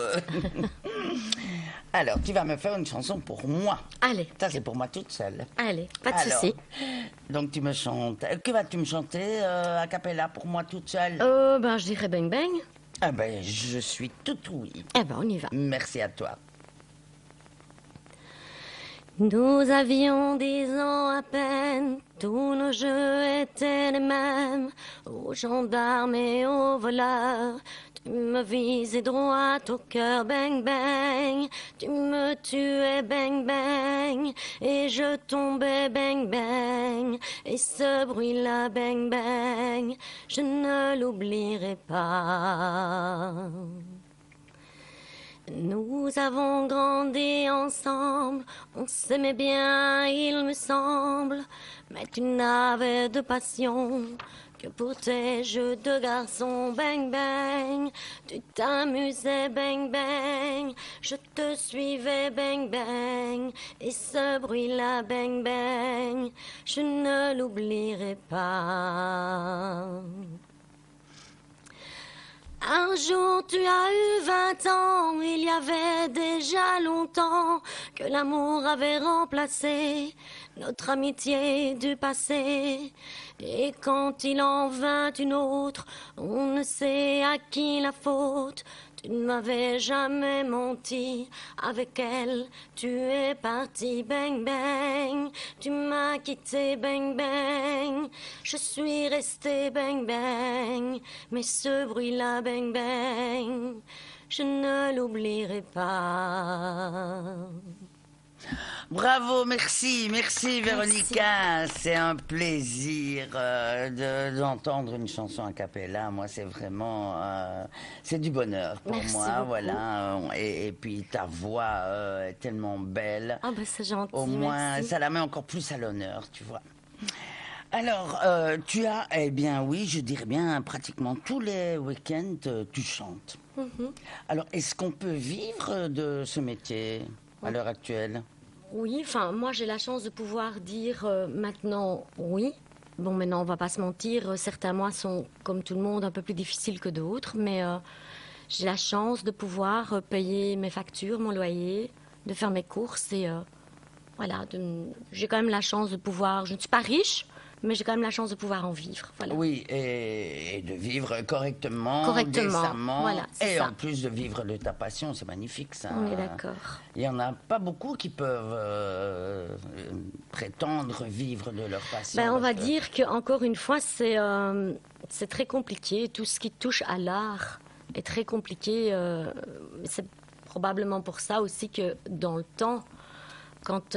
Alors, tu vas me faire une chanson pour moi.
Allez.
Ça, c'est pour moi toute seule.
Allez, pas de
Alors,
souci.
donc, tu me chantes. Que vas-tu me chanter a cappella pour moi toute seule?
Ben, je dirais bang bang.
Ah ben, je suis tout oui.
Eh ben, on y va.
Merci à toi.
Nous avions 10 ans à peine, tous nos jeux étaient les mêmes, aux gendarmes et aux voleurs. Tu me visais droit au cœur, bang bang, tu me tuais, bang bang, et je tombais, bang bang, et ce bruit-là, bang bang, je ne l'oublierai pas. Nous avons grandi ensemble, on s'aimait bien, il me semble.
Mais tu n'avais de passion que pour tes jeux de garçon, bang bang. Tu t'amusais, bang bang. Je te suivais, bang bang. Et ce bruit-là, bang bang, je ne l'oublierai pas. Un jour tu as eu 20 ans, il y avait déjà longtemps que l'amour avait remplacé notre amitié du passé. Et quand il en vint une autre, on ne sait à qui la faute. Tu ne m'avais jamais menti, avec elle tu es parti, bang bang. Tu m'as quitté, bang bang. Je suis resté, bang bang. Mais ce bruit-là, bang bang, je ne l'oublierai pas.
Bravo, merci Véronica. C'est un plaisir d'entendre une chanson a cappella. Moi, c'est vraiment, c'est du bonheur pour
Merci
moi,
beaucoup.
voilà. Et puis ta voix est tellement belle.
Ah ben c'est gentil,
Au moins,
merci.
ça la met encore plus à l'honneur, tu vois. Alors, tu as, eh bien oui, je dirais bien, pratiquement tous les week-ends, tu chantes. Alors, est-ce qu'on peut vivre de ce métier à l'heure actuelle?
Oui, enfin, moi j'ai la chance de pouvoir dire maintenant oui. Bon, maintenant on va pas se mentir, certains mois sont, comme tout le monde, un peu plus difficiles que d'autres, mais j'ai la chance de pouvoir payer mes factures, mon loyer, de faire mes courses et voilà, j'ai quand même la chance de pouvoir, je ne suis pas riche, mais j'ai quand même la chance de pouvoir en vivre, voilà.
Oui, et de vivre correctement,
Correctement,
décemment,
voilà, c'est
et
ça.
en plus de vivre de ta passion, c'est magnifique ça.
On est d'accord.
Il y en a pas beaucoup qui peuvent prétendre vivre de leur passion.
Ben, on va
parce que-
dire qu'encore une fois, c'est très compliqué. Tout ce qui touche à l'art est très compliqué. C'est probablement pour ça aussi que dans le temps, quand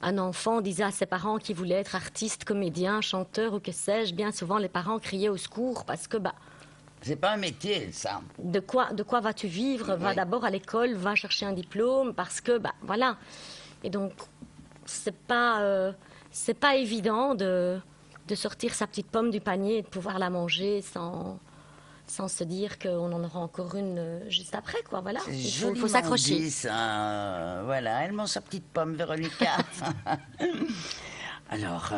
un enfant disait à ses parents qu'il voulait être artiste, comédien, chanteur ou que sais-je, bien souvent les parents criaient au secours parce que bah,
C'est pas un métier, ça.
de quoi vas-tu vivre? Va
Oui.
d'abord à l'école, va chercher un diplôme parce que bah voilà. Et donc c'est pas évident de sortir sa petite pomme du panier et de pouvoir la manger sans se dire qu'on en aura encore une juste après, quoi. Voilà.
C'est
Il
joliment
faut s'accrocher.
dit, ça. Voilà, elle mange sa petite pomme, Véronica. Alors,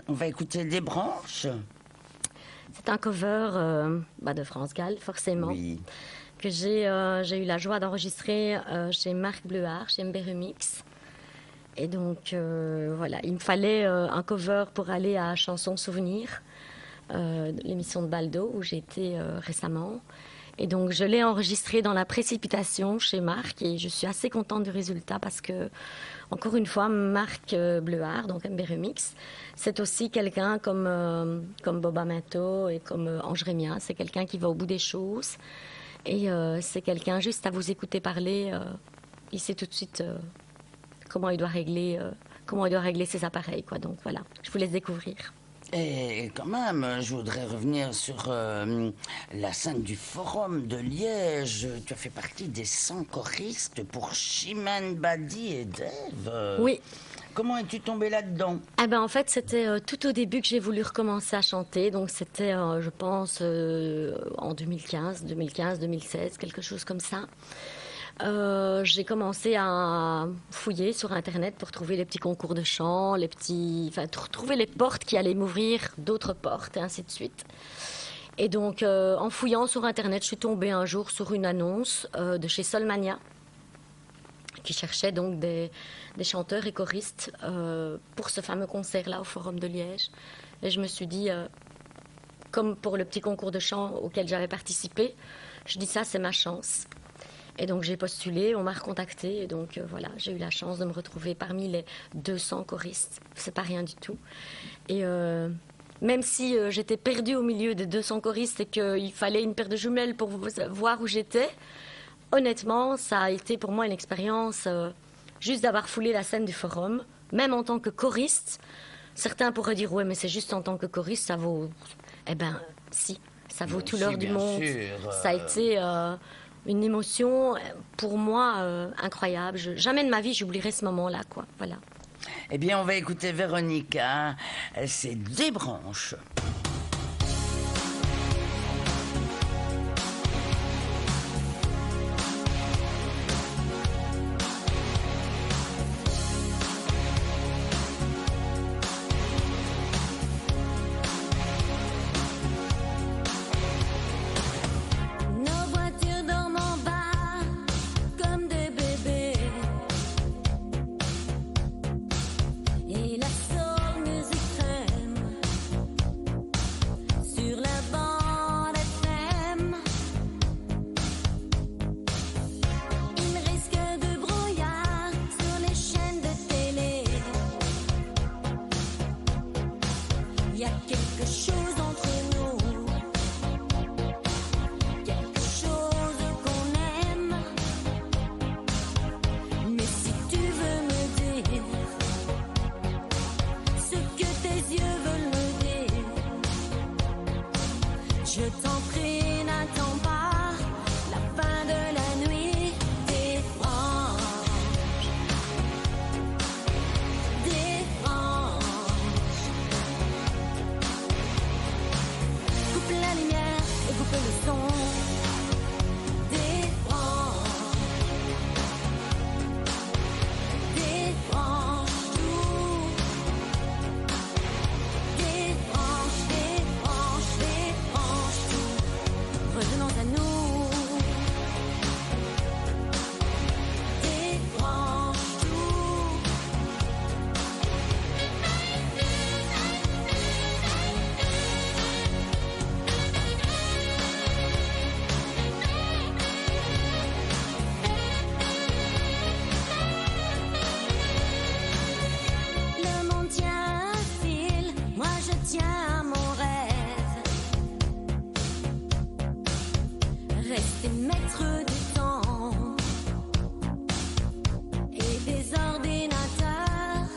on va écouter des branches.
C'est un cover de France Gall, forcément,
Oui.
que j'ai eu la joie d'enregistrer chez Marc Bleuard, chez MB Remix. Et donc, voilà, il me fallait un cover pour aller à Chanson Souvenir, l'émission de Baldo, où j'ai été récemment. Et donc, je l'ai enregistré dans la précipitation chez Marc, et je suis assez contente du résultat parce que, encore une fois, Marc Bleuard, donc MB Remix, c'est aussi quelqu'un comme Boba Minto et comme Ange Rémien. C'est quelqu'un qui va au bout des choses. Et c'est quelqu'un, juste à vous écouter parler, il sait tout de suite comment il doit régler ses appareils, quoi. Donc voilà, je vous laisse découvrir.
Et quand même, je voudrais revenir sur la scène du Forum de Liège. Tu as fait partie des 100 choristes pour Chimène Badi et Dave.
Oui.
Comment es-tu tombée là-dedans?
Eh ben, en fait, c'était tout au début que j'ai voulu recommencer à chanter. Donc c'était, je pense, en 2015, 2016, quelque chose comme ça. J'ai commencé à fouiller sur Internet pour trouver les petits concours de chant, trouver les portes qui allaient m'ouvrir d'autres portes, et ainsi de suite. Et donc, en fouillant sur Internet, je suis tombée un jour sur une annonce de chez Solmania, qui cherchait donc des chanteurs et choristes pour ce fameux concert-là au Forum de Liège. Et je me suis dit, comme pour le petit concours de chant auquel j'avais participé, je dis ça, c'est ma chance. Et donc j'ai postulé, on m'a recontacté, et donc voilà, j'ai eu la chance de me retrouver parmi les 200 choristes. C'est pas rien du tout. Et même si j'étais perdue au milieu des 200 choristes et qu'il fallait une paire de jumelles pour voir où j'étais, honnêtement, ça a été pour moi une expérience juste d'avoir foulé la scène du Forum, même en tant que choriste. Certains pourraient dire, ouais, mais c'est juste en tant que choriste, ça vaut... Eh ben, si, ça vaut
Bien
tout
sûr,
l'or du
bien
monde.
sûr,
Ça a été une émotion, pour moi, incroyable. Jamais de ma vie, j'oublierai ce moment-là, quoi. Voilà.
Eh bien, on va écouter Véronica. C'est Des branches.
Nos voitures dorment en bas comme des bébés. Et la soul music traîne sur la bande FM. Il risque de brouillard sur les chaînes de télé. Il y a quelque chose entre nous. Quelque chose qu'on aime. Mais si tu veux me dire ce que tes yeux veulent me dire, je t'en prie, n'attends pas la fin de la nuit. Des franges, des franges. Coupe la lumière et coupe le son. Des franges, tout. Des franges, tout. Revenons à nous. Des franges, tout. Le monde tient à un fil, moi je tiens à mon rêve. Rester maître du temps et des ordinateurs.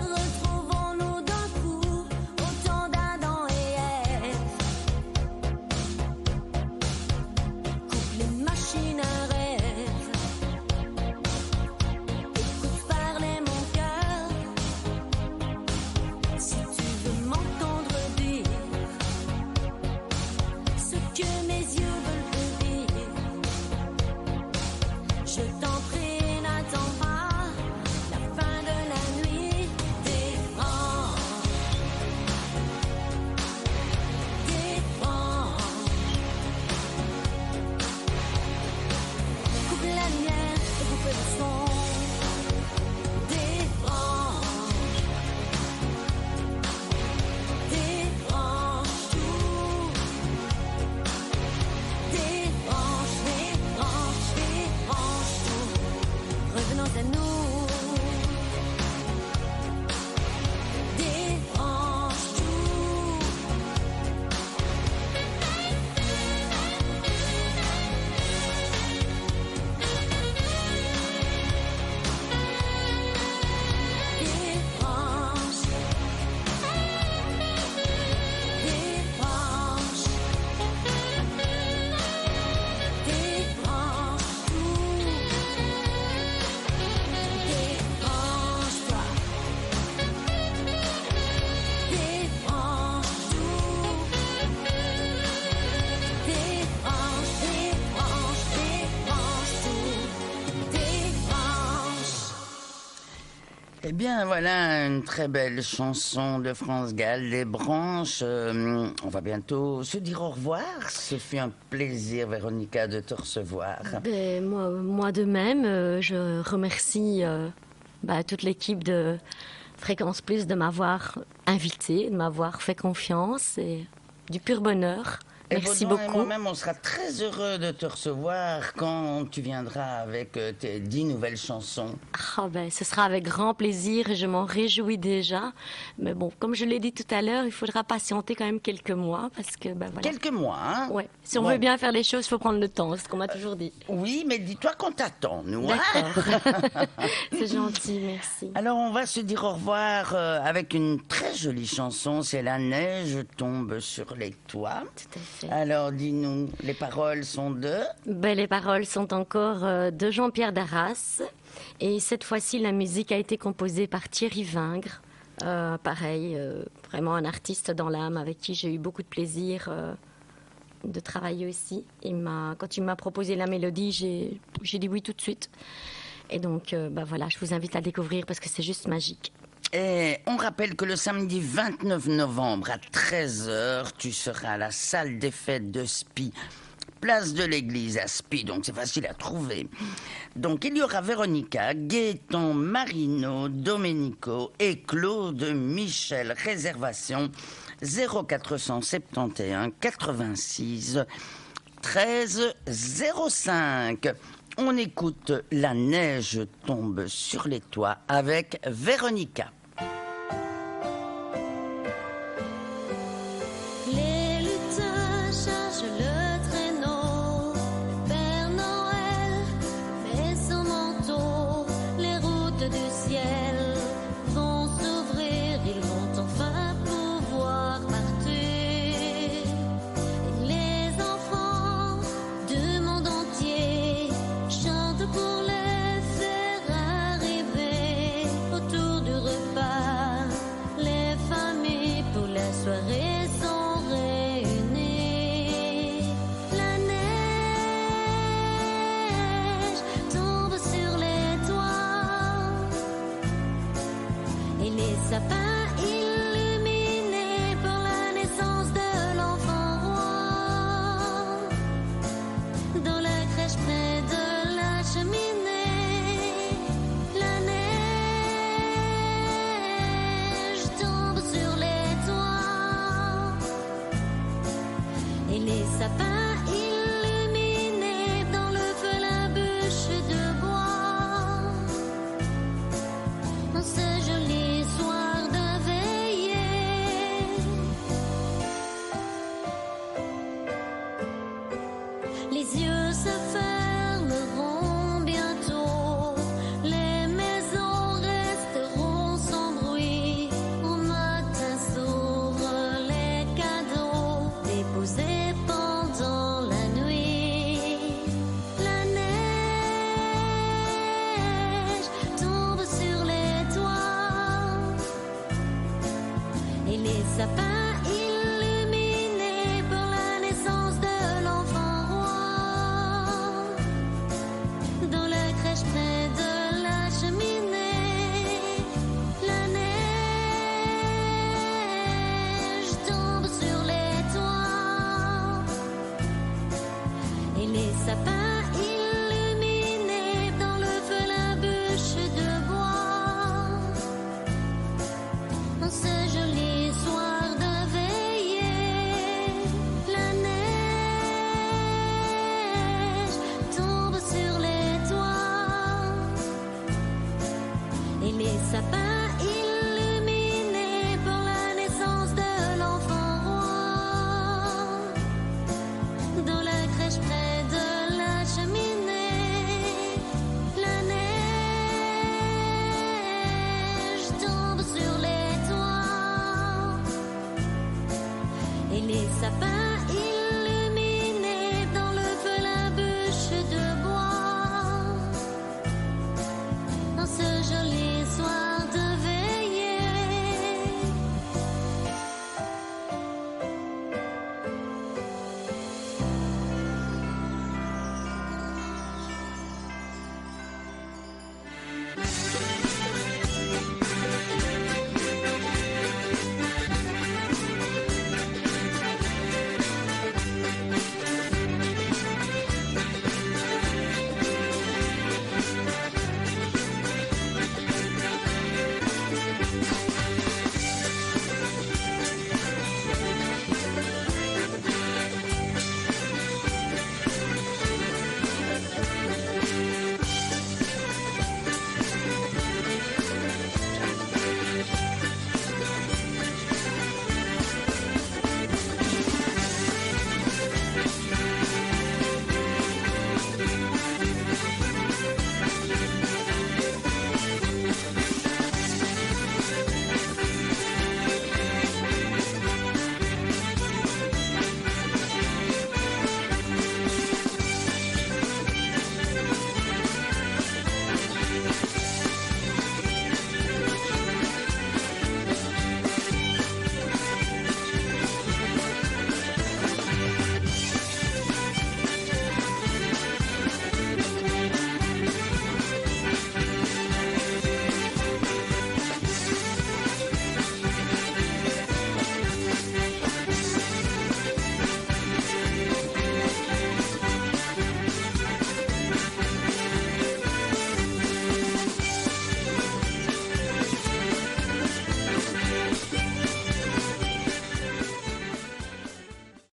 Retrouvons-nous d'un coup au temps d'Adam et Ève. Coupe les machines à rêve. Écoute parler mon cœur. Si tu veux m'entendre dire ce que mes yeux veulent te dire, je t'en prie, n'attends pas la fin de la nuit. Des franges, coupe la lumière et coupe le son. Des franges, tout. Des franges, tout. Revenons à nous. Des franges, tout. Des franges,
Eh bien, voilà une très belle chanson de France Gall, Les branches. On va bientôt se dire au revoir. Ce fut un plaisir, Véronica, de te recevoir.
Ben, moi de même, je remercie toute l'équipe de Fréquence Plus de m'avoir invitée, de m'avoir fait confiance et du pur bonheur.
Et
Merci
Baudouin et
beaucoup.
moi-même, on sera très heureux de te recevoir quand tu viendras avec tes 10 nouvelles chansons.
Ah ben, ce sera avec grand plaisir et je m'en réjouis déjà. Mais bon, comme je l'ai dit tout à l'heure, il faudra patienter quand même quelques mois parce que voilà.
Quelques mois, hein?
Ouais. Si on
Ouais.
veut bien faire les choses, il faut prendre le temps, c'est ce qu'on m'a toujours dit.
Oui, mais dis-toi qu'on t'attend, nous. hein?
D'accord. C'est gentil, merci.
Alors, on va se dire au revoir avec une très jolie chanson. C'est La neige tombe sur les toits.
Tout à fait.
Alors, dis-nous, les paroles sont de...
Ben, les paroles sont encore de Jean-Pierre Darras Et cette fois-ci, la musique a été composée par Thierry Vingre. Pareil, vraiment un artiste dans l'âme avec qui j'ai eu beaucoup de plaisir de travailler aussi. Quand il m'a proposé la mélodie, j'ai dit oui tout de suite. Et donc, voilà, je vous invite à découvrir parce que c'est juste magique.
Et on rappelle que le samedi 29 novembre à 13h, tu seras à la salle des fêtes de Spie, place de l'église à Spie, donc c'est facile à trouver. Donc il y aura Véronica, Gaëtan, Marino, Domenico et Claude Michel. Réservation 0471 86 13 05. On écoute La neige tombe sur les toits avec Véronica.
Les lutins chargent le traîneau, Père Noël met son manteau, les routes du ciel vont s'ouvrir, ils vont enfin pouvoir partir. Et les enfants du monde entier chantent pour les faire arriver autour du repas. Les familles pour la soirée sont réunies. La neige tombe sur les toits et les sapins illuminés pour la naissance de l'enfant roi. Dans la crèche près de la cheminée, la neige tombe sur les toits et les sapins illuminés dans le feu la bûche de bois. En ce joli soir de veillée, les yeux se fermeront bientôt, les maisons resteront sans bruit. Au matin s'ouvrent les cadeaux déposés pendant la nuit. La neige tombe sur les toits et les sapins illuminés pour la naissance de l'enfant roi. Dans la crèche près de la cheminée, la neige tombe sur les toits et les sapins illuminés dans le feu la bûche de bois. En ce joli soir de veillée, la neige tombe sur les toits et les sapins illuminés pour la naissance de l'enfant roi. Dans la crèche près de la cheminée, la neige tombe sur les toits et les sapins